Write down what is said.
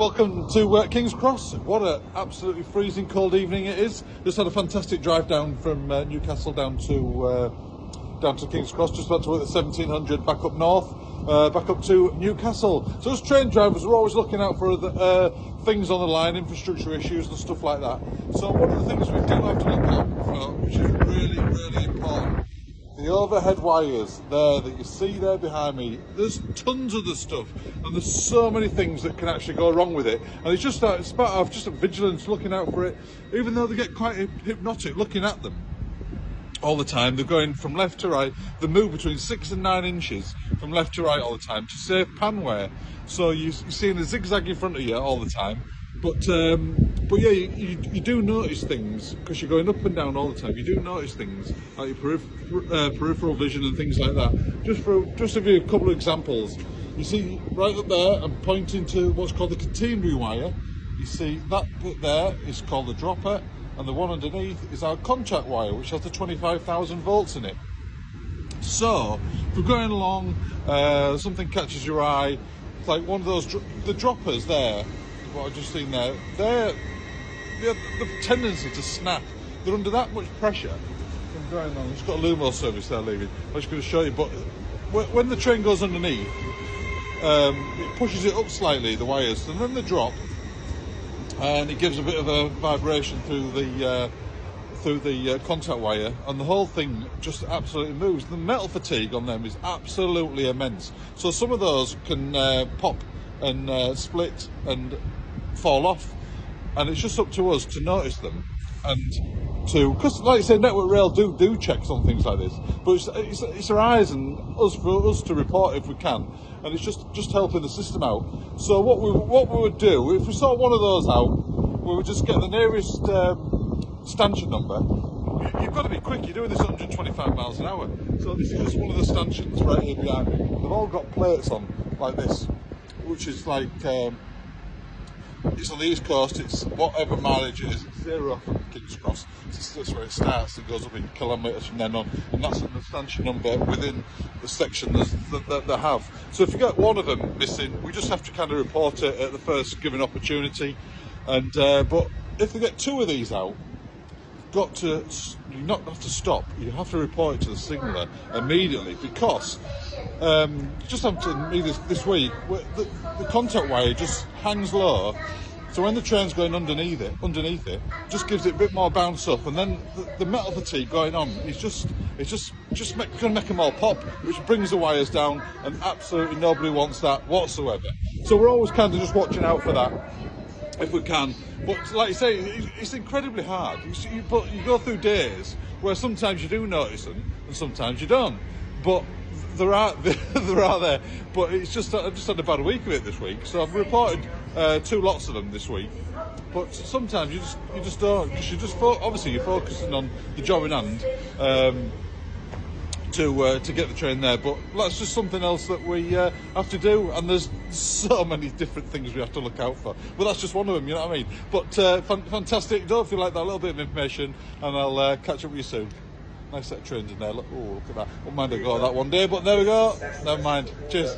Welcome to King's Cross. What an absolutely freezing cold evening it is. Just had a fantastic drive down from Newcastle down to King's Cross. Just about to work the 1700 back up north, back up to Newcastle. So as train drivers, we're always looking out for things on the line, infrastructure issues and stuff like that. So one of the things we do have to look out for, which is really important, the overhead wires there that you see there behind me. There's tons of the stuff, and there's so many things that can actually go wrong with it. And it's part of just a vigilance, looking out for it. Even though they get quite hypnotic looking at them all the time, they're going from left to right. They move between 6 and 9 inches from left to right all the time to save pan wear. So you're seeing a zigzag in front of you all the time. But yeah, you do notice things because you're going up and down all the time. You do notice things like your peripheral vision and things like that. Just to give you a couple of examples, you see right up there, I'm pointing to what's called the catenary wire. You see that bit there is called the dropper, and the one underneath is our contact wire, which has the 25,000 volts in it. So if we're going along, something catches your eye, it's like one of those the droppers there. What I've just seen there, they have the tendency to snap. They're under that much pressure from going on. It's got a Lner service there leaving. I'm just going to show you, but when the train goes underneath, it pushes it up slightly, the wires, and then they drop, and it gives a bit of a vibration through the contact wire, and the whole thing just absolutely moves. The metal fatigue on them is absolutely immense. So some of those can pop and split and fall off, and it's just up to us to notice them, and because like I say, Network Rail do checks on things like this, but it's our eyes and for us to report if we can, and it's just helping the system out. So what we would do if we saw one of those out, we would just get the nearest stanchion number. You've got to be quick. You're doing this 125 miles an hour, so this is just one of the stanchions right here behind me. They've all got plates on like this, which is like it's on the East Coast. It's whatever mileage it is. It's 0 from King's Cross. That's where it starts. It goes up in kilometres from then on, and that's the stanchion number within the section that they have. So if you get one of them missing, we just have to kind of report it at the first given opportunity. And but if they get 2 of these out, you not have to stop. You have to report it to the signaller immediately, because just happened to me this week. The contact wire just hangs low, so when the train's going underneath it just gives it a bit more bounce up, and then the metal fatigue going on is just going to make them all pop, which brings the wires down, and absolutely nobody wants that whatsoever. So we're always kind of just watching out for that if we can. But like you say, it's incredibly hard. You go through days where sometimes you do notice them and sometimes you don't. But there are there. But I've just had a bad week of it this week, so I've reported 2 lots of them this week. But sometimes you just don't, because obviously you're focusing on the job in hand. To get the train there, but that's just something else that we have to do, and there's so many different things we have to look out for, but that's just one of them, you know what I mean? But fantastic. Don't feel like that little bit of information, and I'll catch up with you soon. Nice set of trains in there. Look at that. Wouldn't mind I got that one day, but there we go. Never mind. Cheers.